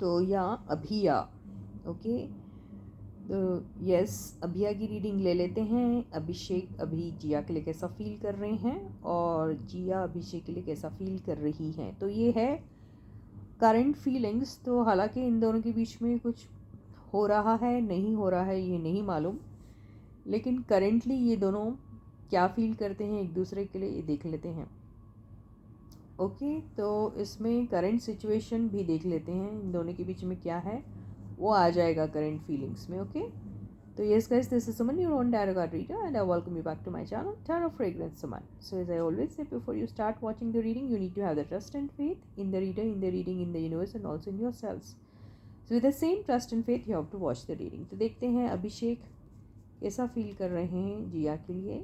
तो या अभिया। ओके, तो यस, अभिया की रीडिंग ले लेते हैं। अभिषेक अभी जिया के लिए कैसा फील कर रहे हैं और जिया अभिषेक के लिए कैसा फील कर रही हैं। तो ये है करंट फीलिंग्स। तो हालांकि इन दोनों के बीच में कुछ हो रहा है नहीं हो रहा है ये नहीं मालूम, लेकिन करेंटली ये दोनों क्या फील करते हैं एक दूसरे के लिए ये देख लेते हैं। ओके, तो इसमें करंट सिचुएशन भी देख लेते हैं, इन दोनों के बीच में क्या है वो आ जाएगा करंट फीलिंग्स में। ओके, तो yes guys, this is Suman, your own tarot card reader, and I welcome you back to my channel, Tarot Fragrance Suman. So as I always say, before you start watching the reading, you need to have the trust and faith in the reader, in the reading, in the universe, and also in yourselves. So with the same trust and faith, you have to watch the reading. तो देखते हैं अभिषेक कैसा feel कर रहे हैं जिया के लिए।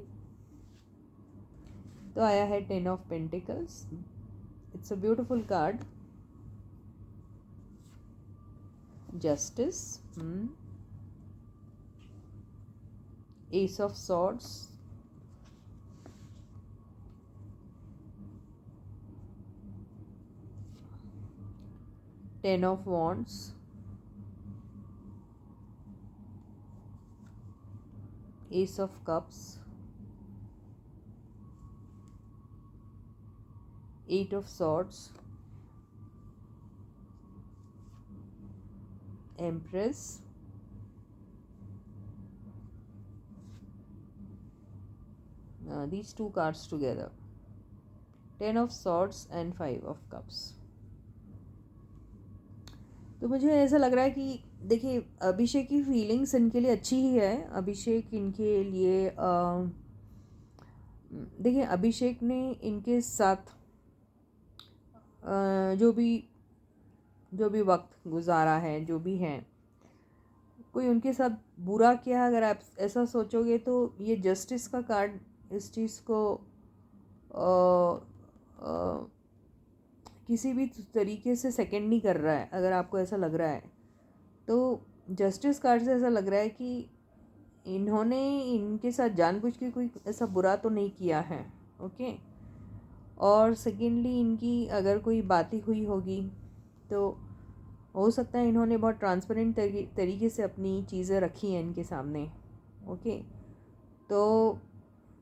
तो आया है 10 of pentacles. It's a beautiful card. Justice, Ace of Swords, Ten of Wands, Ace of Cups, Eight of Swords, Empress, these two cards together, Ten of Swords and Five of Cups. तो मुझे ऐसा लग रहा है कि देखिए अभिषेक की feelings इनके लिए अच्छी ही है। अभिषेक इनके लिए देखिए अभिषेक ने इनके साथ जो भी वक्त गुजारा है, जो भी है, कोई उनके साथ बुरा किया, अगर आप ऐसा सोचोगे तो ये जस्टिस का कार्ड इस चीज़ को किसी भी तरीके से सेकंड नहीं कर रहा है। अगर आपको ऐसा लग रहा है तो जस्टिस कार्ड से ऐसा लग रहा है कि इन्होंने इनके साथ जानबूझ के कोई ऐसा बुरा तो नहीं किया है। ओके, और सेकेंडली इनकी अगर कोई बातें हुई होगी तो हो सकता है इन्होंने बहुत ट्रांसपेरेंट तरीके से अपनी चीज़ें रखी हैं इनके सामने। ओके, तो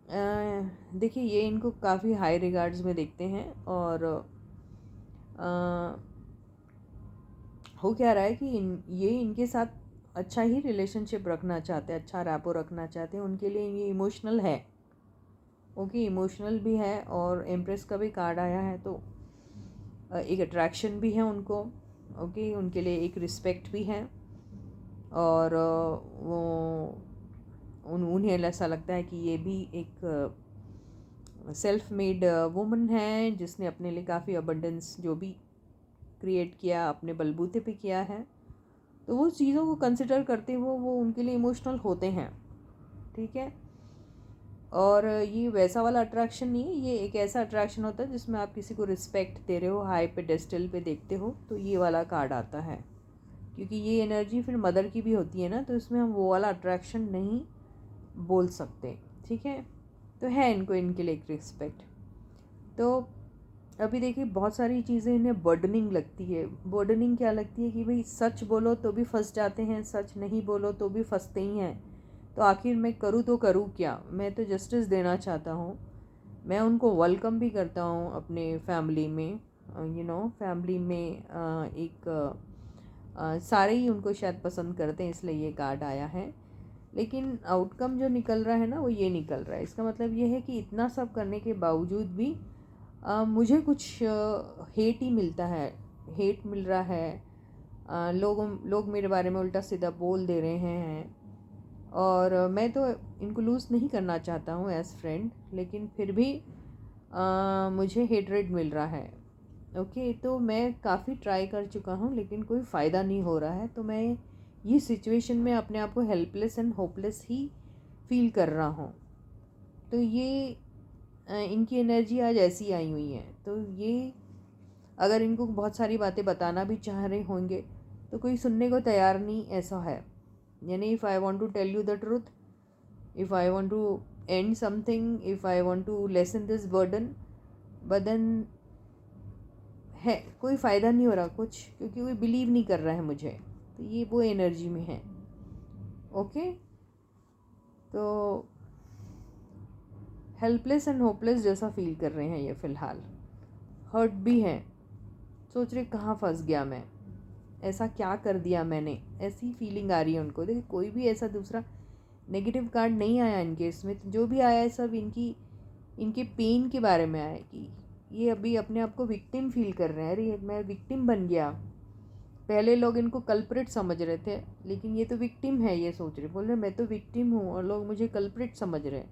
देखिए ये इनको काफ़ी हाई रिगार्ड्स में देखते हैं और हो क्या रहा है कि ये इनके साथ अच्छा ही रिलेशनशिप रखना चाहते हैं, अच्छा रैपो रखना चाहते हैं। उनके लिए ये इमोशनल है। ओके, इमोशनल भी है और एम्प्रेस का भी कार्ड आया है, तो एक अट्रैक्शन भी है उनको। ओके, उनके लिए एक रिस्पेक्ट भी है और वो उन्हें ऐसा लगता है कि ये भी एक सेल्फ मेड वुमन है जिसने अपने लिए काफ़ी अबंडेंस जो भी क्रिएट किया अपने बलबूते पे किया है। तो वो चीज़ों को कंसिडर करते हुए वो उनके लिए इमोशनल होते हैं। ठीक है, और ये वैसा वाला अट्रैक्शन नहीं है, ये एक ऐसा अट्रैक्शन होता है जिसमें आप किसी को रिस्पेक्ट दे रहे हो, हाई पेडेस्टल पे देखते हो, तो ये वाला कार्ड आता है। क्योंकि ये एनर्जी फिर मदर की भी होती है ना, तो इसमें हम वो वाला अट्रैक्शन नहीं बोल सकते। ठीक है, तो है इनको इनके लिए एक रिस्पेक्ट। तो अभी देखिए बहुत सारी चीज़ें इन्हें बर्डनिंग लगती है। बर्डनिंग क्या लगती है कि भाई सच बोलो तो भी फंस जाते हैं, सच नहीं बोलो तो भी फंसते ही हैं। तो आखिर मैं करूँ तो करूँ क्या? मैं तो जस्टिस देना चाहता हूँ, मैं उनको वेलकम भी करता हूँ अपने फैमिली में। फैमिली में सारे ही उनको शायद पसंद करते हैं, इसलिए ये कार्ड आया है। लेकिन आउटकम जो निकल रहा है ना वो ये निकल रहा है। इसका मतलब ये है कि इतना सब करने के बावजूद भी मुझे कुछ हेट ही मिलता है, हेट मिल रहा है। लोग मेरे बारे में उल्टा सीधा बोल दे रहे हैं और मैं तो इनको लूज़ नहीं करना चाहता हूँ एज फ्रेंड, लेकिन फिर भी मुझे हेटरेट मिल रहा है। ओके, तो मैं काफ़ी ट्राई कर चुका हूँ लेकिन कोई फ़ायदा नहीं हो रहा है। तो मैं ये सिचुएशन में अपने आप को helpless and hopeless he feel कर रहा हूँ। तो ये इनकी एनर्जी आज ऐसी आई हुई है। तो ये अगर इनको बहुत सारी बातें बताना भी चाह रहे होंगे तो कोई सुनने को तैयार नहीं, ऐसा है। यानी if I want to tell you the truth, if I want to end something, if I want to lessen this burden, but then है, कोई फ़ायदा नहीं हो रहा कुछ, क्योंकि कोई बिलीव नहीं कर रहा है मुझे। तो ये वो एनर्जी में है। ओके, तो हेल्पलेस एंड होपलेस जैसा फील कर रहे हैं ये फ़िलहाल। हर्ट भी है, सोच रहे कहाँ फंस गया मैं, ऐसा क्या कर दिया मैंने, ऐसी फीलिंग आ रही है उनको। देखिए कोई भी ऐसा दूसरा नेगेटिव कार्ड नहीं आया इनके इसमें, तो जो भी आया है सब इनके पेन के बारे में आया है कि ये अभी अपने आप को विक्टिम फील कर रहे हैं। अरे मैं विक्टिम बन गया। पहले लोग इनको कल्प्रिट समझ रहे थे, लेकिन ये तो विक्टिम है, ये सोच रहे, बोल रहे मैं तो विक्टिम हूँ और लोग मुझे कल्प्रिट समझ रहे हैं।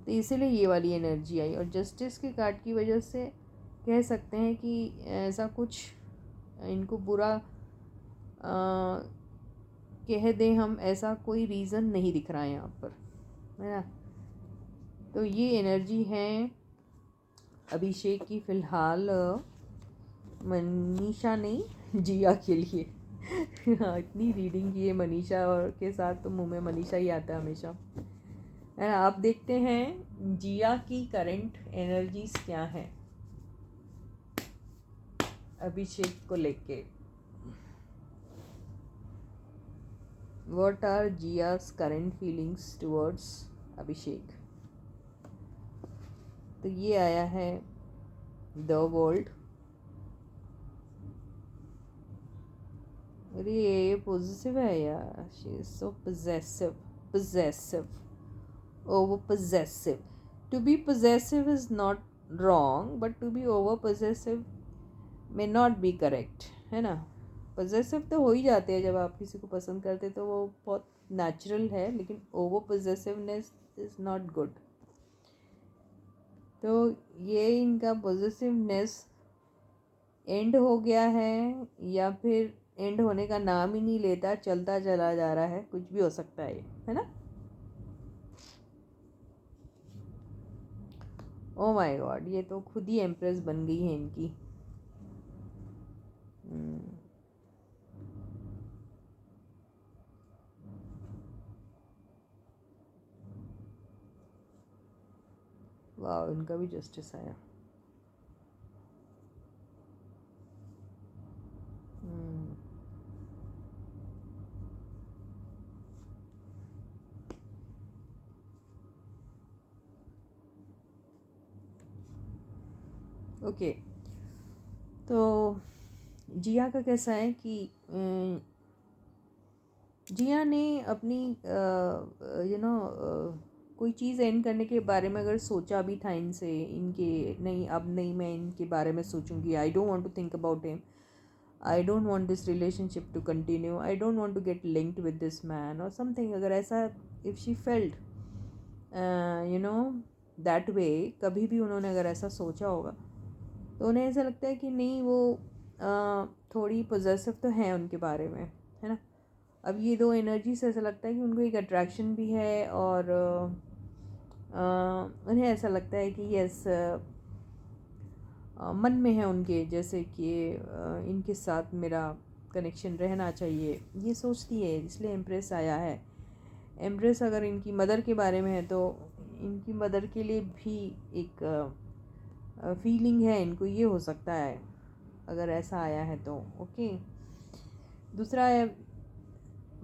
तो इसीलिए ये वाली एनर्जी आई। और जस्टिस के कार्ड की वजह से कह सकते हैं कि ऐसा कुछ इनको बुरा कह दें हम, ऐसा कोई रीज़न नहीं दिख रहा है यहाँ पर, है ना। तो ये एनर्जी है अभिषेक की फ़िलहाल, मनीषा नहीं जिया के लिए। हाँ, इतनी रीडिंग की है मनीषा और के साथ तो मुंह में मनीषा ही आता है हमेशा, है ना। आप देखते हैं जिया की करंट एनर्जीज क्या है अभिषेक को लेके। What are Jiya's current feelings towards Abhishek. तो ये आया है द वर्ल्ड। अरे ये पॉजिटिव है यार, she is so possessive, over possessive. To be possessive is not wrong, but to be over possessive may not be correct, है ना। possessive तो हो ही जाते हैं जब आप किसी को पसंद करते, तो वो बहुत नेचुरल है, लेकिन over possessiveness is not good। तो ये इनका possessiveness एंड हो गया है, या फिर एंड होने का नाम ही नहीं लेता, चलता चला जा रहा है, कुछ भी हो सकता है ये, है ना। ओ माय गॉड, ये तो खुद ही एम्प्रेस बन गई है इनकी। वाह, इनका भी जस्टिस आया। ओके, तो जिया का कैसा है कि जिया ने अपनी कोई चीज़ एंड करने के बारे में अगर सोचा भी था इनसे, इनके नहीं, अब नहीं मैं इनके बारे में सोचूंगी, I don't want to think about him, I don't want this relationship to continue, I don't want to get linked with this man और समथिंग, अगर ऐसा if she felt that way, कभी भी उन्होंने अगर ऐसा सोचा होगा, तो उन्हें ऐसा लगता है कि नहीं वो थोड़ी पॉजेसिव तो है उनके बारे में, है ना। अब ये दो एनर्जी से ऐसा लगता है कि उनको एक अट्रैक्शन भी है, और उन्हें ऐसा लगता है कि यस, मन में है उनके, जैसे कि इनके साथ मेरा कनेक्शन रहना चाहिए, ये सोचती है, इसलिए एम्प्रेस आया है। एम्प्रेस अगर इनकी मदर के बारे में है, तो इनकी मदर के लिए भी एक फीलिंग है इनको, ये हो सकता है अगर ऐसा आया है तो। ओके, दूसरा है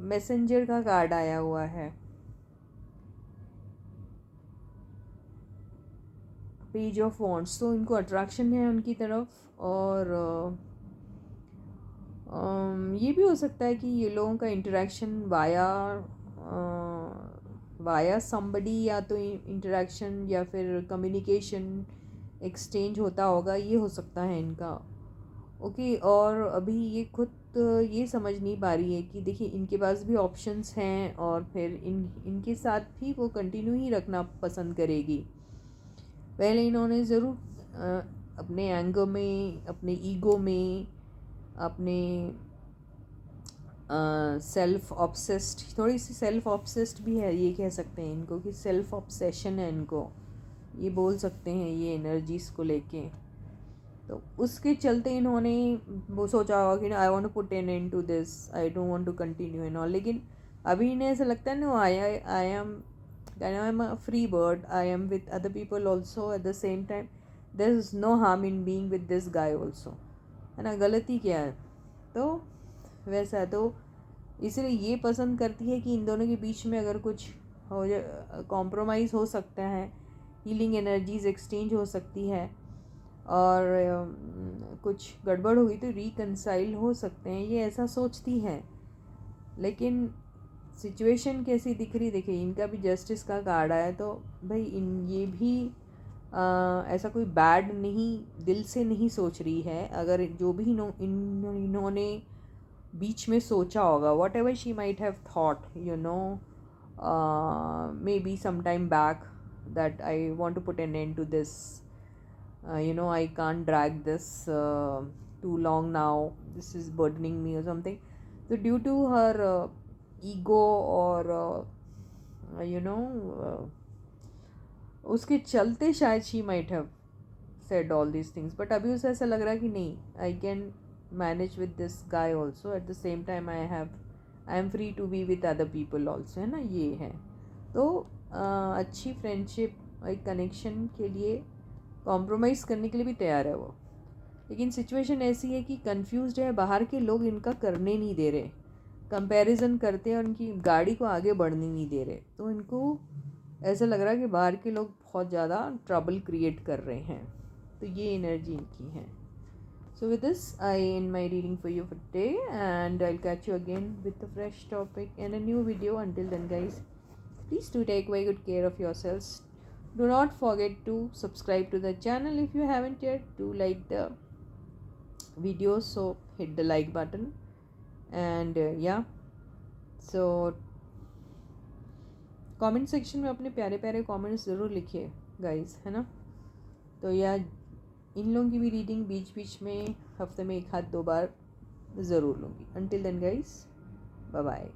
मैसेंजर का कार्ड आया हुआ है, पेज ऑफ वॉन्ड्स, तो इनको अट्रैक्शन है उनकी तरफ। और ये भी हो सकता है कि ये लोगों का इंटरेक्शन वाया समबडी, या तो इंटरेक्शन या फिर कम्युनिकेशन एक्सचेंज होता होगा, ये हो सकता है इनका। ओके, और अभी ये खुद ये समझ नहीं पा रही है कि देखिए इनके पास भी ऑप्शंस हैं, और फिर इनके साथ भी वो कंटिन्यू ही रखना पसंद करेगी। पहले इन्होंने ज़रूर अपने एंगर में, अपने ईगो में, अपने सेल्फ ऑब्सेस्ड, थोड़ी सी सेल्फ ऑब्सेस्ड भी है, ये कह सकते हैं इनको कि सेल्फ ऑब्सेशन है इनको, ये बोल सकते हैं ये एनर्जीज़ को लेके। तो उसके चलते इन्होंने वो सोचा होगा कि I want to put an end to this, I don't want to continue and all. लेकिन अभी इन्हें ऐसा लगता है no, I am a free bird, I am with other people also at the same time, there is no harm in being with this guy also. है ना, गलती क्या है। तो वैसा तो इसलिए ये पसंद करती है कि इन दोनों के बीच में अगर कुछ हो जाए, कॉम्प्रोमाइज़ हो सकता है, हीलिंग एनर्जीज एक्सचेंज हो सकती है, और कुछ गड़बड़ हुई तो रिकंसाइल हो सकते हैं, ये ऐसा सोचती है। लेकिन सिचुएशन कैसी दिख रही, देखिए इनका भी जस्टिस का कार्ड आया, तो भाई ये भी ऐसा कोई बैड नहीं, दिल से नहीं सोच रही है। अगर जो भी इन्होंने बीच में सोचा होगा, whatever she might have thought, maybe some time back, that I want to put an end to this, I can't drag this too long now, this is burdening me or something. So due to her ego, or उसके चलते शायद she might have said all these things, but अभी उसे ऐसा लग रहा है कि नहीं, I can manage with this guy also, at the same time I am free to be with other people also, है ना, ये है। तो अच्छी फ्रेंडशिप, एक कनेक्शन के लिए कॉम्प्रोमाइज़ करने के लिए भी तैयार है वो। लेकिन सिचुएशन ऐसी है कि कंफ्यूज्ड है, बाहर के लोग इनका करने नहीं दे रहे, कंपैरिजन करते हैं और उनकी गाड़ी को आगे बढ़ने नहीं दे रहे। तो इनको ऐसा लग रहा है कि बाहर के लोग बहुत ज़्यादा ट्रबल क्रिएट कर रहे हैं। तो ये एनर्जी इनकी है। So with this I end my reading for you for today, and I will catch you again with a fresh topic and a new video. Until then guys, please do take very good care of yourselves. Do not forget to subscribe to the channel if you haven't yet. Do like the videos, so hit the like button. And yeah, so comment section में अपने प्यारे प्यारे comments ज़रूर लिखिए guys, है ना। तो या इन लोगों की भी रीडिंग बीच बीच में हफ्ते में 1 आध 2 बार ज़रूर लूँगी। Until then guys, bye bye.